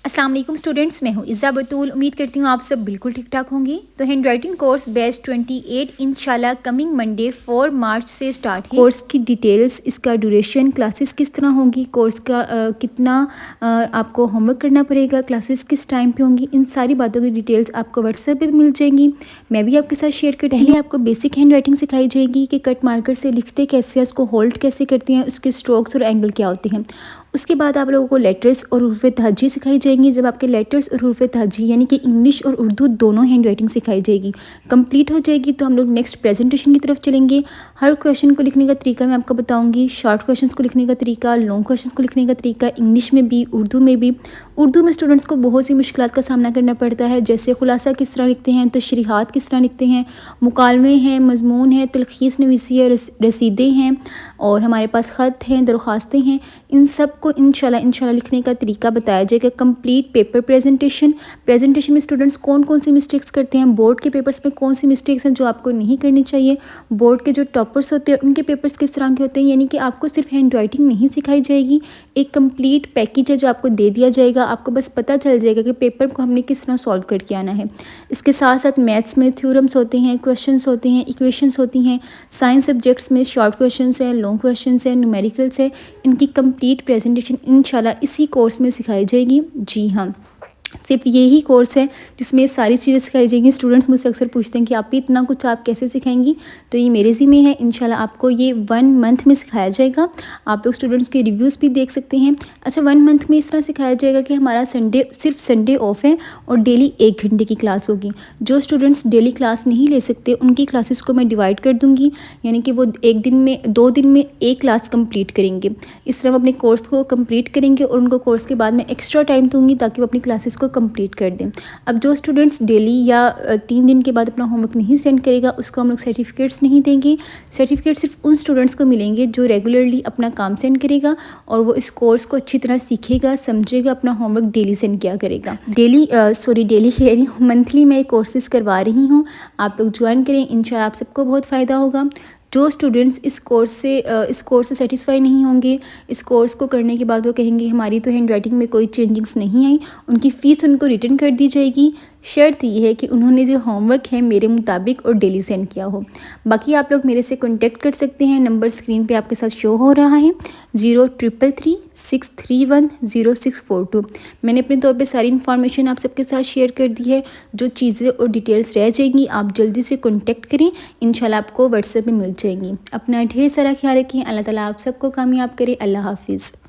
अस्सलाम वालेकुम स्टूडेंट्स, मैं हूँ इज़्ज़ा बतूल। उम्मीद करती हूँ आप सब बिल्कुल ठीक ठाक होंगी। तो हैंड राइटिंग कोर्स बैच 28 इंशाल्लाह कमिंग मंडे 4 मार्च से स्टार्ट है। कोर्स की डिटेल्स, इसका ड्यूरेशन, क्लासेस किस तरह होंगी, कोर्स का कितना आपको होमवर्क करना पड़ेगा, क्लासेस किस टाइम पे होंगी, इन सारी बातों की डिटेल्स आपको व्हाट्सएप पर मिल जाएंगी। मैं भी आपके साथ शेयर करती हूँ। पहले आपको बेसिक हैंड राइटिंग सिखाई जाएगी कि कट मार्कर से लिखते कैसे हैं, उसको होल्ड कैसे करते हैं, उसके स्ट्रोक्स और एंगल क्या होते हैं। उसके बाद आप लोगों को लेटर्स और हुरूफ तहज्जी सिखाई जाएंगी। जब आपके लेटर्स और हुरूफ तहज्जी यानी कि इंग्लिश और उर्दू दोनों हैंड राइटिंग सिखाई जाएगी, कंप्लीट हो जाएगी, तो हम लोग नेक्स्ट प्रेजेंटेशन की तरफ चलेंगे। हर क्वेश्चन को लिखने का तरीका मैं आपको बताऊंगी, शॉर्ट क्वेश्चंस को लिखने का तरीका, लॉन्ग क्वेश्चंस को लिखने का तरीका, इंग्लिश में भी उर्दू में भी। उर्दू में स्टूडेंट्स को बहुत सी मुश्किलात का सामना करना पड़ता है, जैसे खुलासा किस तरह लिखते हैं, तशरीहात किस तरह लिखते हैं, मुकालमे हैं, मजमून है, तलखीस नवीसी है, रसीदें हैं और हमारे पास ख़त हैं, दरख्वास्तें हैं। इन सब को इंशाल्लाह लिखने का तरीका बताया जाएगा। कंप्लीट पेपर प्रेजेंटेशन में स्टूडेंट्स कौन कौन सी मिस्टेक्स करते हैं, बोर्ड के पेपर्स में कौन सी मिस्टेक्स हैं जो आपको नहीं करनी चाहिए, बोर्ड के जो टॉपर्स होते हैं उनके पेपर्स किस तरह के होते हैं। यानी कि आपको सिर्फ हैंड राइटिंग नहीं सिखाई जाएगी, एक कंप्लीट पैकेज है जो आपको दे दिया जाएगा। आपको बस पता चल जाएगा कि पेपर को हमने किस तरह सॉल्व करके आना है। इसके साथ साथ मैथ्स में थ्योरम्स होते हैं, क्वेश्चंस होते हैं, इक्वेशंस होती हैं। साइंस सब्जेक्ट्स में शॉर्ट क्वेश्चंस हैं, लॉन्ग क्वेश्चंस हैं, न्यूमेरिकल्स हैं। इनकी कंप्लीट प्रेजेंटेशन इंशाल्लाह इसी कोर्स में सिखाई जाएगी। जी हाँ, सिर्फ यही कोर्स है जिसमें सारी चीज़ें सिखाई जाएंगी। स्टूडेंट्स मुझसे अक्सर पूछते हैं कि आप भी इतना कुछ आप कैसे सिखाएंगी, तो ये मेरे ज़िम्मे है। इंशाल्लाह आपको ये 1 मंथ में सिखाया जाएगा। आप लोग स्टूडेंट्स के रिव्यूज़ भी देख सकते हैं। अच्छा, 1 मंथ में इस तरह सिखाया जाएगा कि हमारा सिर्फ संडे ऑफ है और डेली 1 घंटे की क्लास होगी। जो स्टूडेंट्स डेली क्लास नहीं ले सकते उनकी क्लासेस को मैं डिवाइड कर दूँगी, यानी कि वो 2 दिन में 1 क्लास कंप्लीट करेंगे। इस तरह वो अपने कोर्स को कंप्लीट करेंगे और उनको कोर्स के बाद में एक्स्ट्रा टाइम दूँगी ताकि वो अपनी क्लासेस को कंप्लीट कर दें। अब जो स्टूडेंट्स डेली या 3 दिन के बाद अपना होमवर्क नहीं सेंड करेगा उसको हम लोग सर्टिफिकेट्स नहीं देंगे। सर्टिफिकेट सिर्फ उन स्टूडेंट्स को मिलेंगे जो रेगुलरली अपना काम सेंड करेगा और वो इस कोर्स को अच्छी तरह सीखेगा, समझेगा, अपना होमवर्क डेली सेंड किया करेगा। डेली कह रही हूँ, मंथली मैं कोर्सेज करवा रही हूँ। आप लोग ज्वाइन करें, इंशाल्लाह आप सबको बहुत फ़ायदा होगा। जो स्टूडेंट्स इस कोर्स से सेटिस्फाई नहीं होंगे, इस कोर्स को करने के बाद वो कहेंगे हमारी तो हैंड राइटिंग में कोई चेंजिंग्स नहीं आई, उनकी फ़ीस उनको रिटर्न कर दी जाएगी। शर्त ये है कि उन्होंने जो होमवर्क है मेरे मुताबिक और डेली सेंड किया हो। बाकी आप लोग मेरे से कॉन्टेक्ट कर सकते हैं। नंबर स्क्रीन पे आपके साथ शो हो रहा है 033363100642। मैंने अपने तौर पे सारी इन्फॉर्मेशन आप सबके साथ शेयर कर दी है। जो चीज़ें और डिटेल्स रह जाएंगी आप जल्दी से कॉन्टेक्ट करें, इंशाल्लाह आपको व्हाट्सएप में मिल जाएंगी। अपना ढेर सारा ख्याल रखें। अल्लाह ताला आप सबको कामयाब करे। अल्लाह हाफिज़।